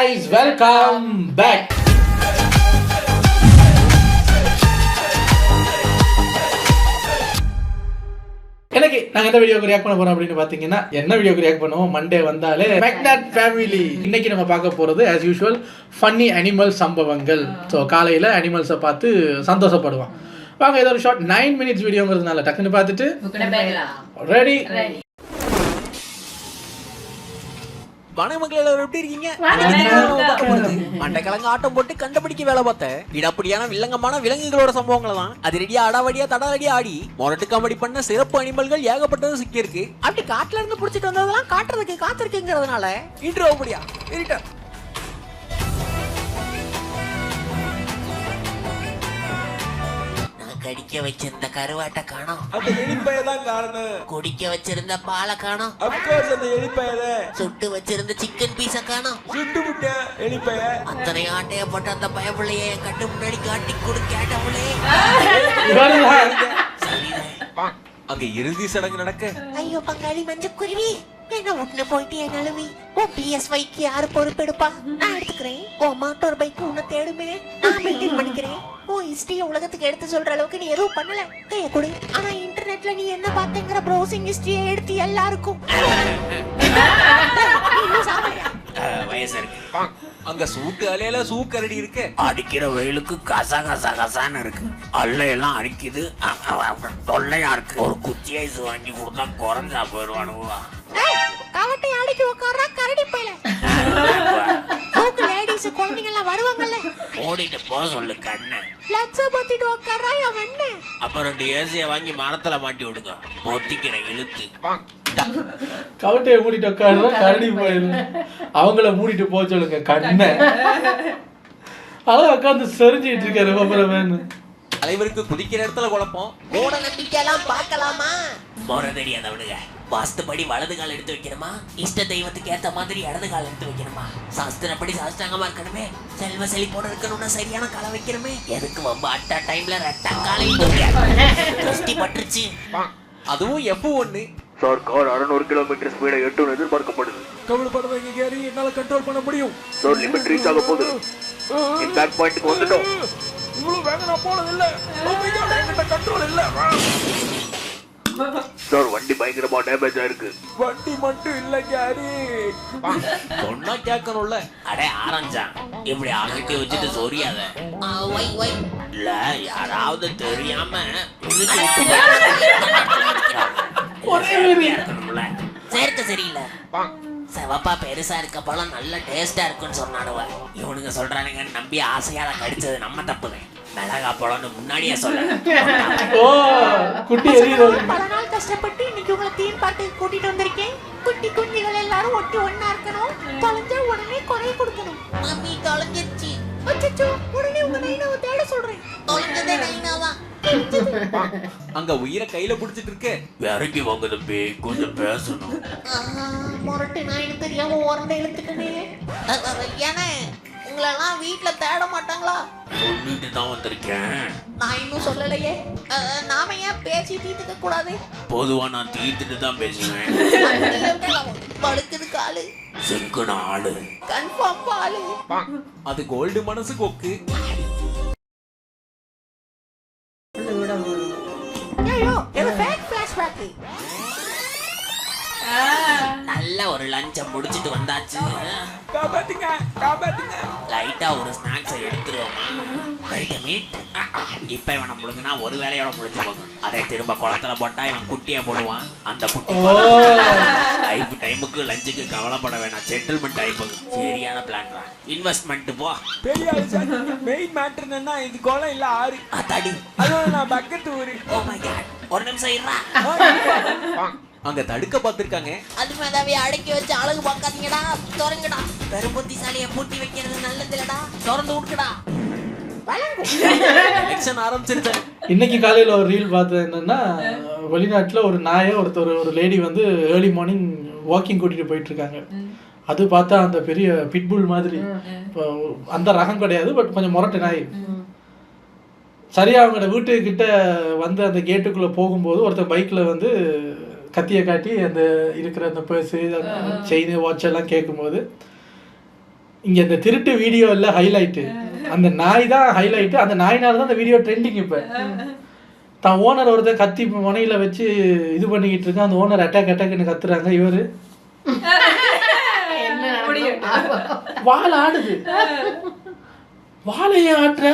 guys, welcome back. எனக்கு நாங்க எந்த வீடியோக்கு ரியாக்ட் பண்ண போறோம் அப்படின்னு பாத்தீங்கன்னா என்ன வீடியோக்கு ரியாக்ட் பண்ணுவோம் மண்டே வந்தாலே மேக்னாட் ஃபேமிலி. இன்னைக்கு நம்ம பார்க்க போறது as usual ஃபன்னி அனிமல் சம்பவங்கள். ஸோ காலையில அனிமல்ஸை பார்த்து சந்தோஷப்படுவான். வாங்க ஏதோ ஒரு ஷார்ட் 9 minutes வீடியோங்கிறதுனால டக்குன்னு பார்த்துட்டு ரெடி. வணக்கம் எல்லாரும், எப்படி இருக்கீங்க? மண்டக்கிழங்கு ஆட்டம் போட்டு கண்டுபிடிக்க வேலை பார்த்தேன். அப்படியான வில்லங்கமான விலங்குகளோட சம்பவங்களை தான் அது ரெடியா அடாவடியா தடாவடியா ஆடி மொரட்டு காமெடி பண்ண சிறப்பு அனிமல்கள் ஏகப்பட்டது சிக்கி இருக்கு. அப்படி காட்டுல இருந்து புடிச்சிட்டு வந்ததெல்லாம் காட்டுறதுக்கு காத்திருக்குங்கிறதுனால இன்ட்ரோ அப்படியா எடிட்டர் கடிக்க வச்சிருந்த கருவாட்டை காணோம். அந்த எலிப்பையதான் காரணம். குடிக்க வச்சிருந்த பாலை காணோம். அப்கோர்ஸ் அந்த எலிப்பையத. சுட்டு வச்சிருந்த சிக்கன் பீஸ காணோம். சுட்டு விட்ட எலிப்பைய. அத்தனை ஆட்டைய போட்ட அந்த பயப்புள்ளைய என் கட்டு முன்னாடி காட்டி கொடுக்கேட்டவளே. அங்க இறுதி சடங்கு நடக்க. ஐயோ பங்காளி மஞ்ச குருவி, என்ன உடனே போயிட்டு என் நழுவி உன் PS5க்கு யாரு பொறுப்பெடுப்பா? நான் எடுத்துக்கிறேன். உன் மோட்டார் பைக் உன்னை தேடுமே, நான் மெயின்டைன் பண்ணிக்கிறேன். உன் ஹிஸ்டரியை உலகத்துக்கு எடுத்து சொல்ற அளவுக்கு நீ எதுவும் பண்ணல. கைய கொடு. ஆனா இன்டர்நெட்ல நீ என்ன பார்த்தேங்கிற ப்ரௌசிங் ஹிஸ்டரியை எடுத்து எல்லாருக்கும் வயசு இருக்கு. அங்க சூட்டு அலையில சூக்கரடி இருக்கு. அடிக்கிற வெயிலுக்கு கசா கசா கசான்னு இருக்கு. அல்ல எல்லாம் அடிக்குது, தொல்லையா இருக்கு. ஒரு குச்சி ஐஸ் வாங்கி கொடுத்தா குறைஞ்சா போயிடுவானுவா. கவட்டை அடிக்க உட்கார்றா கரடி பையல. லேடிஸ் குழந்தைங்க எல்லாம் வருவாங்கல்ல, ஓடிட்டு போக சொல்லு கண்ணு. லட்ச பத்திட்டு உட்கார்றா அவன். அப்புறம் 2 ஏசியை வாங்கி மரத்துல மாட்டி விடுங்க, மொத்திக்கிறேன் இழுத்து. கவட்டையை மூடிட்டு உட்காருதா கரடி போயிடும். அவங்கள மூடிட்டு போக சொல்லுங்க கண்ணை. அதான் உட்காந்து செறிஞ்சிட்டு இருக்காரு. அப்புறம் வேணும் தலைவருக்கு குதிக்கிற இடத்துல குழப்பம். கூட நம்பிக்கையெல்லாம் பார்க்கலாமா? முறை தெரியாதவனுங்க. வாஸ்துபடி வலது கால் எடுத்து வைக்கணுமா, இஷ்ட தெய்வத்துக்கு ஏத்த மாதிரி இடது கால் எடுத்து வைக்கணுமா, சாஸ்திரப்படி சாஸ்திராங்கமா இருக்கணுமே, செல்வ செழிப்போட இருக்கணும்னா சரியான காலை வைக்கணுமே, எதுக்கு வம்ப அட்டா டைம்ல ரெட்டா காலையும் திருஷ்டி பட்டுருச்சு. அதுவும் F1. சார், கார் 600 கிலோமீட்டர் ஸ்பீடை எட்டும் எதிர்பார்க்கப்படுது. கவலைப்படாதீங்க கேரி, என்னால கண்ட்ரோல் பண்ண முடியும். சார், லிமிட் ரீச் ஆக போகுது. இம்பாக்ட் பாயிண்ட்க்கு வந்துட்டோம். இவ்வளவு வேகம் நான் போனது இல்ல. என்கிட்ட கண்ட்ரோல் இல்ல. சார், வண்டி பயங்கரமா டேமேஜ் ஆயிருக்கு. வண்டி மட்டும் இல்ல கேரி, சொன்னா கேட்கணும்ல. அடே ஆரஞ்சான், இப்படி அகட்டி வச்சுட்டு சொரியாத. இல்ல யாராவது தெரியாம சேர்க்க சரியில்லை. செவப்பா பெருசா இருக்க பழம் நல்ல டேஸ்டா இருக்குன்னு சொன்னானுவ. இவனுங்க சொல்றானுங்கன்னு நம்பி ஆசையால கடிச்சது நம்ம தப்புவேன். மிளகா பழம்னு முன்னாடியே சொல்ல. குட்டி எரியுது. பல நாள் கஷ்டப்பட்டு இன்னைக்கு உங்களை தீம் பார்க்குக்கு கூட்டிட்டு வந்திருக்கேன். குட்டி குஞ்சுகள் எல்லாரும் ஒட்டி ஒண்ணா இருக்கணும். தொலைஞ்சா உடனே குறை கொடுக்கணும். மம்மி தொலைஞ்சிருச்சு. அச்சச்சோ, உடனே உங்க நைனாவை தேட சொல்றேன். தொலைஞ்சதே நைனாதான். அங்க உயிரை கையில புடிச்சிட்டு இருக்க. இறங்கி வாங்க தம்பி, கொஞ்சம் பேசணும். முரட்டு நாயின்னு தெரியாம உரண்டை இழுத்துட்டனே. ஏன்னா உங்களெல்லாம் வீட்டுல தேட மாட்டாங்களா? சொல்லிட்டு தான் வந்திருக்கேன். நான் இன்னும் சொல்லலையே. நாம ஏன் பேசி தீர்த்துக்க கூடாது? பொதுவா நான் தீர்த்துட்டு தான் பேசுவேன். படுக்குது காலு, செங்குன ஆளு, கன்ஃபார்ம் பாலு. அது கோல்டு மனசு கொக்கு. ஐயோ, இது ஃபேக் ஃபிளாஷ்பேக். நல்ல ஒரு லஞ்சம் முடிச்சிட்டு வந்தாச்சு. காப்பாத்துங்க, காப்பாத்துங்க. லைட்டா ஒரு ஸ்நாக்ஸை எடுத்துருவோமா? மீட். இப்ப இவனை முழுங்கினா ஒரு வேலையோட முடிஞ்சு போகும். அதை திரும்ப குளத்துல போட்டா இவன் குட்டியை போடுவான். அந்த குட்டி லைஃப் டைமுக்கு லஞ்சுக்கு கவலைப்பட வேணாம். செட்டில்மெண்ட் ஆயிப்போகுது. சரியான பிளான் தான். இன்வெஸ்ட்மெண்ட் போ. பெரிய மெயின் மேட்டர் என்னன்னா, இது குளம் இல்ல ஆறு. அதாடி, அதோட நான் பக்கத்து ஊரு. ஓ மை காட், ஒரு நிமிஷம் இருடா. அங்க தடுக்க பாத்துருக்காங்க. அது மேதாவே அடக்கி வச்சு அழகு பார்க்காதீங்கடா. திறங்கடா. பெரும் புத்திசாலியை பூட்டி வைக்கிறது நல்லது இல்லடா. திறந்து விட்டுடா. எலெக்ஷன் ஆரம்பிச்சிருச்சாங்க. இன்னைக்கு காலையில் ஒரு ரீல் பார்த்தது என்னன்னா, வெளிநாட்டில் ஒரு நாயை ஒரு லேடி வந்து ஏர்லி மார்னிங் வாக்கிங் கூட்டிகிட்டு போயிட்டுருக்காங்க. அது பார்த்தா அந்த பெரிய பிட்புல் மாதிரி, இப்போ அந்த ரகம் கிடையாது, பட் கொஞ்சம் முரட்டு நாய். சரியாக அவங்களோட வீட்டுக்கிட்ட வந்து அந்த கேட்டுக்குள்ளே போகும்போது ஒருத்தர் பைக்கில் வந்து கத்தியை காட்டி அந்த இருக்கிற அந்த பர்ஸு, செயின், வாட்ச் எல்லாம் கேட்கும்போது இங்க இந்த திருட்டு வீடியோ இல்ல ஹைலைட்டு, அந்த நாய் தான் ஹைலைட்டு. அந்த நாயினால தான் அந்த வீடியோ ட்ரெண்டிங். இப்ப தான் ஓனர் ஒருத்தர் கத்தி முனையில வச்சு இது பண்ணிக்கிட்டு இருக்கான். அந்த ஓனர் அட்டாக்னு கத்துறாங்க. இவரு வாழை ஆடுது. வாழையே ஆட்டுற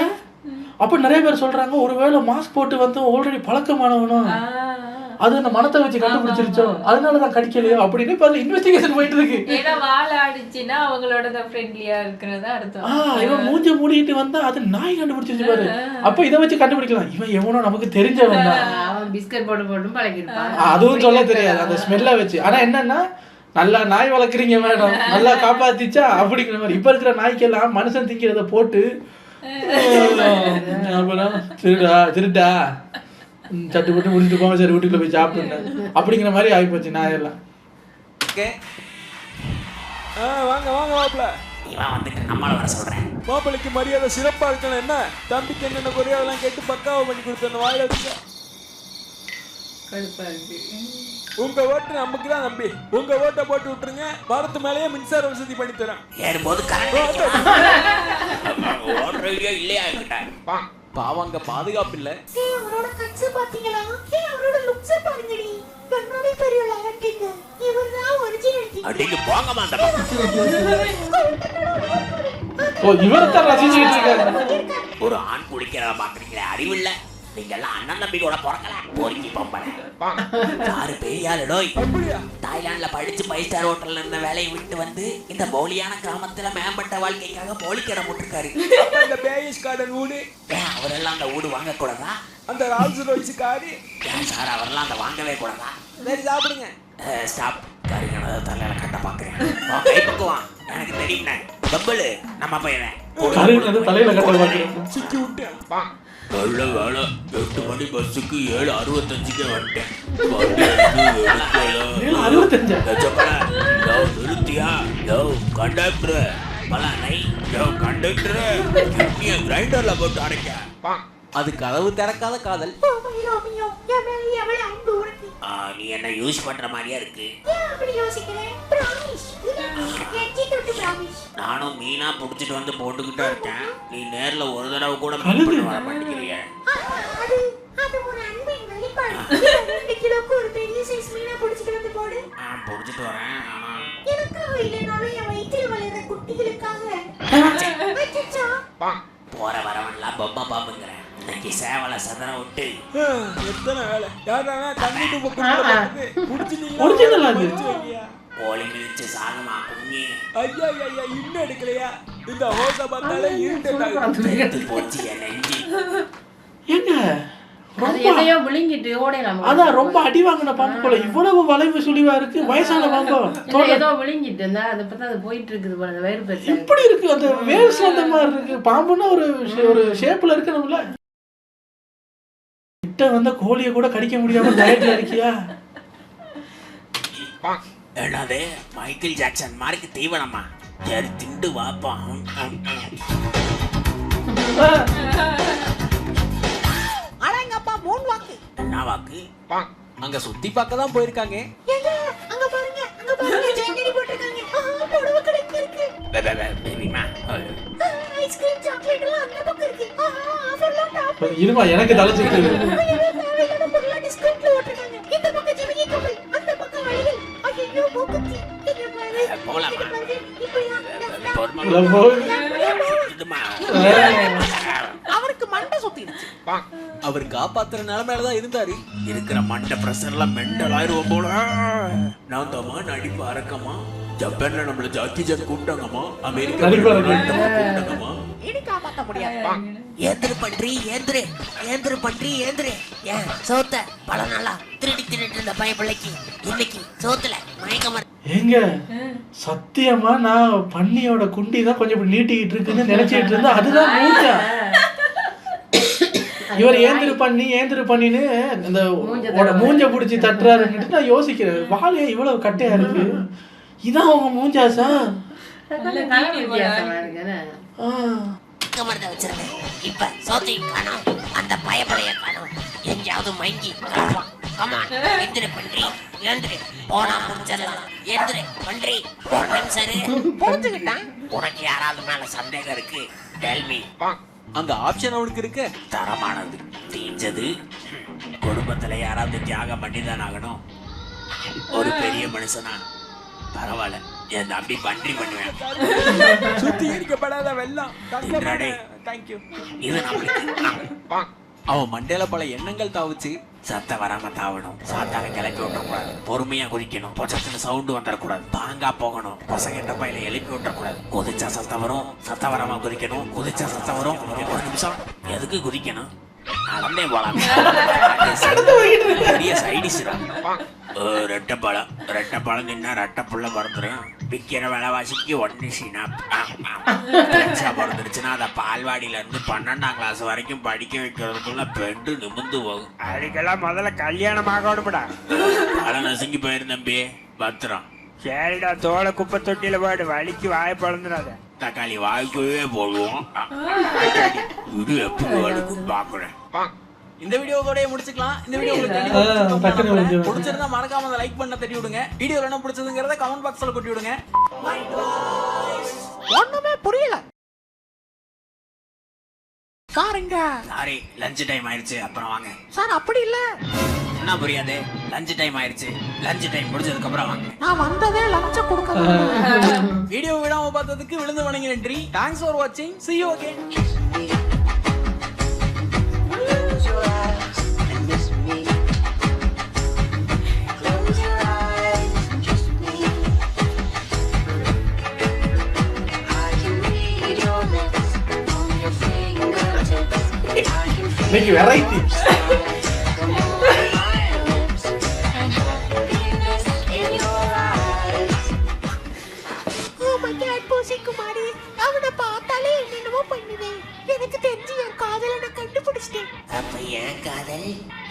அப்ப நிறைய பேர் சொல்றாங்க ஒருவேளை மாஸ்க் போட்டு வந்து ஆல்ரெடி பழக்கமானவனும் அது அந்த மனத்தை வச்சு கண்டுபிடிச்சிருச்சோ, அதனாலதான் கடிக்கலையோ அப்படின்னு இப்ப இன்வெஸ்டிகேஷன் போயிட்டு இருக்கு. ஏன்னா வாழை ஆடிச்சுன்னா அவங்களோட ஃப்ரெண்ட்லியா இருக்கிறதா அர்த்தம். இவன் மூஞ்ச மூடிட்டு வந்தா அது நாய் கண்டுபிடிச்சிருச்சு பாரு. அப்ப இதை வச்சு கண்டுபிடிக்கலாம் இவன் எவனோ நமக்கு தெரிஞ்சவன் தான். அவன் பிஸ்கட் போட்டு போட்டு பழகிருப்பான். அதுவும் சொல்ல தெரியாது அந்த ஸ்மெல்ல வச்சு. ஆனா என்னன்னா நல்லா நாய் வளர்க்குறீங்க மேடம், நல்லா காப்பாத்திச்சா அப்படிங்கிற மாதிரி. இப்ப இருக்கிற நாய்க்கெல்லாம் மனுஷன் திங்கிறத போட்டு அப்புறம் திருடா சட்டு போட்டு முடிச்சுட்டு போங்க, சரி வீட்டுக்குள்ள போய் சாப்பிடுங்க அப்படிங்கிற மாதிரி ஆகிப்போச்சு நாயெல்லாம். வாங்க வாங்க மாப்பிள்ள. இவன் வந்துட்டு நம்மள வர சொல்றேன். மாப்பிள்ளைக்கு மரியாதை சிறப்பா இருக்கணும். என்ன தம்பிக்கு என்னென்ன குறையா அதெல்லாம் கேட்டு பக்காவை பண்ணி கொடுத்த வாயில வச்சுக்க. கடுப்பா இருக்கு. உங்க ஓட்டு நமக்கு தான் நம்பி, உங்க ஓட்டை போட்டு விட்டுருங்க. வாரத்து மேலேயே மின்சார வசதி பண்ணி தரேன். ஏறும்போது கரெக்ட் இல்லையா இருக்கட்டா. பாவங்க பாதுகாப்பு இல்ல. அவரோட கட்ஸ் பாத்தீங்களா? அவரோட லுக்ஸ் பாருங்கடி. கண்ணாடி பெரிய லாட்டிங்க. இவர்தான் ஒரிஜினல். அடிங்க போங்கமா அந்த பக்கம். ஓ இவர்தான் ரசிச்சிட்டு இருக்காரு. ஒரு ஆண் குடிக்கிறத பாக்குறீங்களே, அறிவில்லை. நீங்க எல்லாம் அண்ணன் தம்பி கூட பிறக்கல. பொறுக்கி பொம்பளை யாரு பெரியாள் டோய். தாய்லாந்துல படிச்சு 5 ஸ்டார் ஹோட்டல்ல இருந்த வேலையை விட்டு வந்து இந்த போலியான கிராமத்துல மேம்பட்ட வாழ்க்கைக்காக போலிக்கடை போட்டிருக்காரு. அந்த பேயிஷ் கார்டன் வீடு, ஏன் அவரெல்லாம் அந்த வீடு வாங்க கூடாதா? அந்த ரால்ஸ் ராய்ஸ் காரு, ஏன் சார் அவரெல்லாம் அந்த வாங்கவே கூடாதா? சரி சாப்பிடுங்க. ஸ்டாப். கருங்கனத தலையில கட்ட பாக்குறேன். கை பக்குவான் எனக்கு தெரியும்ண்ணே. பப்பலு நம்ம பையன் கருங்கனத தலையில கட்ட பாக்குறேன். சிக்கி விட்டேன். நல்ல வேலை. 8 மணி பஸ்ஸுக்கு 7:65 வந்துட்டேன். 7:65 நிறுத்தியா? கண்டக்டர் பலானை கண்டக்டர் கிரைண்டர்ல போட்டு அடைக்க. அது கதவு திறக்காத காதல். நீ என்ன யூஸ் பண்ற மாதிரியா இருக்கு. நானும் மீனா புடிச்சிட்டு வந்து போட்டுக்கிட்டே இருக்கேன். நீ நேர்ல ஒரு தடவை கூட மீட் பண்ண வர மாட்டேங்கிறிய. புடிச்சிட்டு வரேன். போற வரவன்லாம் பொம்மை பாம்புங்கிறேன். இன்னைக்கு சேவலை சதன விட்டு எத்தனை வேலை. யாரானா தண்ணிட்டு பக்கம் ஒரிஜினல் அது. கோழி மிதிச்சு சாகுமா குഞ്ഞி. ஐயா ஐயா இன்னும் எடுக்கலையா? இந்த ஹோச பார்த்தாலே இருட்டு போச்சு என் நெஞ்சு. ஏங்க அது எதையோ விழுங்கிட்டு ஓடலாம். அதான் ரொம்ப அடி வாங்கின பாம்பு போல இவ்வளவு வளைவு சுழிவா இருக்கு. வயசான பாம்பு ஏதோ விழுங்கிட்டு இருந்தா அதை பத்தி அது போயிட்டு இருக்குது போல. அந்த வயிறு பிரச்சனை இப்படி இருக்கு. அந்த வேவ்ஸ் அந்த மாதிரி இருக்கு. பாம்புன்னா ஒரு ஷேப்ல இருக்கணும்ல. கிட்ட வந்த கோழியை கூட கடிக்க முடியாம டயட்ல இருக்கியா? என்னது மைக்கேல் ஜாக்சன் மாதிரி தீவனமா? சரி திண்டு வாப்பா. அடங்கப்பா மூணு வாக்கு. என்ன வாக்கு? அங்க சுத்தி பார்க்க தான் போயிருக்காங்க. அங்க பாருங்க ஜெயங்கடி போட்டுருக்காங்க. புடவை கடைக்கு இருக்கு. பேபிமா ஐஸ்கிரீம் சாக்லேட் எல்லாம் அந்த பக்கம் இருக்கு. ஆஃபர்லாம் டாப். இருமா எனக்கு தலைச்சிட்டு டிஸ்கவுண்ட்ல போட்டுருக்காங்க. இந்த பக்கம் ஜெமினி கப்பல், அந்த பக்கம் வழிகள். ஐயோ மூக்குத்தி. இங்க பாரு. போலாமா? அவருக்கு மண்டை சுத்திடுச்சு. அவர் காப்பாத்துற நிலைமையில தான் இருந்தாரு. இருக்கிற மண்ட பிரஷர்ல மெண்டல் ஆயிடுவோம் போல. நான் தம்மா நடிப்பு அரக்கமா? ஜப்பான்ல நம்மள ஜாக்கி ஜான் கூப்பிட்டாங்கம்மா. அமெரிக்கா கூப்பிட்டாங்கம்மா. இனி காப்பாத்த முடியாது. ஏந்திரு பண்றி ஏந்திரு பண்றி ஏன் சோத்த பல நாளா திருடிட்டு இருந்த பயப்பிள்ளைக்கு இன்னைக்கு சோத்துல மயக்கமர். ஏங்க சத்தியமா நான் பன்னியோட குண்டி தான் கொஞ்சம் இப்படி நீட்டிக்கிட்டு இருக்குன்னு நினைச்சிட்டு இருந்தா அதுதான் மூஞ்சா. இவர் ஏந்திரு பண்ணின்னு அந்த மூஞ்ச புடிச்சு தட்டுறாருன்னு நான் யோசிக்கிறேன். வாழையா இவ்வளவு கட்டையா இருக்கு. இதான் அவங்க மூஞ்சாசா? மருந்த வச்சிருக்கேன். இப்ப சோத்தையும் காணோம், அந்த பயப்படைய காணோம். எங்கேயாவது மயங்கி கமான் எந்திரி பண்றி ஏந்திரி போனா முடிச்சிடலாம் எந்திரி பண்றி ஒரு நிமிஷம் புரிஞ்சுக்கிட்டான். உனக்கு யாராவது மேல சந்தேகம் இருக்கு டெல்மி அந்த ஆப்ஷன் அவனுக்கு இருக்கு. தரமானது தீஞ்சது. குடும்பத்துல யாராவது தியாகம் பண்ணி தான் ஆகணும். ஒரு பெரிய மனுஷனா பரவாயில்ல, என் தம்பி பன்றி பண்ணுவேன். சுத்திகரிக்கப்படாத வெள்ளம். இந்திராடே. தேங்க்யூ. இது நம்மளுக்கு. அவன் மண்டையில பல எண்ணங்கள் தாவுச்சு. சத்தம் வராம தாவணும், சாத்தான கிளப்பி விட்டுறக்கூடாது, பொறுமையா குதிக்கணும், பொச்சத்துல சவுண்டு வந்துடக்கூடாது, தாங்கா போகணும், பசங்கிட்ட பையில எழுப்பி விட்டுறக்கூடாது. குதிச்சா சத்தம் வரும், சத்தம் வராம குதிக்கணும், குதிச்சா சத்தம் வரும். ஒரு நிமிஷம், எதுக்கு குதிக்கணும்? நடந்தே போலாம். பெரிய சைடிஸ்ரா. ரெட்டப்பழம் தின்னா ரெட்டப்புள்ள பிறந்துடும். விற்கிற விலைவாசிக்கு ஒன்னு சீனா பிறந்துருச்சுன்னா அதை பால்வாடியில இருந்து 12ஆம் கிளாஸ் வரைக்கும் படிக்க வைக்கிறதுக்குள்ள பெண்டு நிமிந்து போகும். அதுக்கெல்லாம் முதல்ல கல்யாணம் ஆகணும்டா. பல நசுங்கி போயிருந்தம்பி, பத்திரம். சரிடா, தோலை குப்பை தொட்டியில போடு, வலிக்கு வாய பழந்துடாத. தக்காளி வாய்க்குவே போடுவோம். இது எப்படி வலிக்கும் பாக்குறேன். இந்த வீடியோவோட முடிச்சுக்கலாம். இந்த வீடியோ டக்குனு பிடிச்சிருந்தா மறக்காம லைக் பண்ண தட்டி விடுங்க. வீடியோல என்ன பிடிச்சதுங்கிறத கமெண்ட் பாக்ஸ்ல கொட்டி விடுங்க. ஒண்ணுமே புரியல. சாருங்க. சாரி, லஞ்ச் டைம் ஆயிடுச்சு, அப்புறம் வாங்க. சார் அப்படி இல்ல. என்ன புரியாது? லஞ்ச் டைம் ஆயிடுச்சு, லஞ்ச் டைம் முடிஞ்சதுக்கு அப்புறம் வாங்க. நான் வந்ததே லஞ்ச கொடுக்க. வீடியோ விடாம பார்த்ததுக்கு விழுந்து வணங்கி நன்றி. தேங்க்ஸ் ஃபார் வாட்சிங். See you again. இன்னைக்கு வெரைட்டி. Oh my God, பூசிக்குமாரி. அவனை பார்த்தாலே என்னென்னமோ பண்ணுவேன். எனக்கு தெரிஞ்சு என் காதலை நான் கண்டுபிடிச்சிட்டேன். அப்ப ஏன் காதல்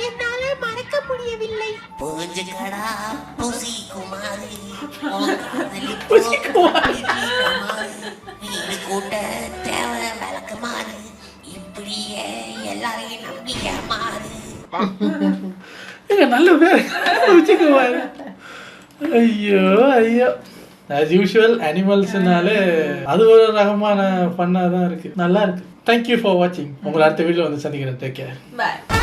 என்னால மறக்க முடியவில்லை. புரிஞ்சுக்கடா புசி குமாரி வீடு கூட்ட தேவை விளக்குமாறு இப்படியே எல்லாரையும் நம்பி ஏமாறு. நல்ல பேர் வச்சுக்குவாரு. ஐயோ ஐயோ, as usual அனிமல்ஸ்னாலே அது ஒரு ரகமான ஃபன்னாக தான் இருக்கு. நல்லா இருக்கு. தேங்க்யூ ஃபார் வாட்சிங். உங்களை அடுத்த வீடியோ வந்து சந்திக்கிறேன். Take care. Bye.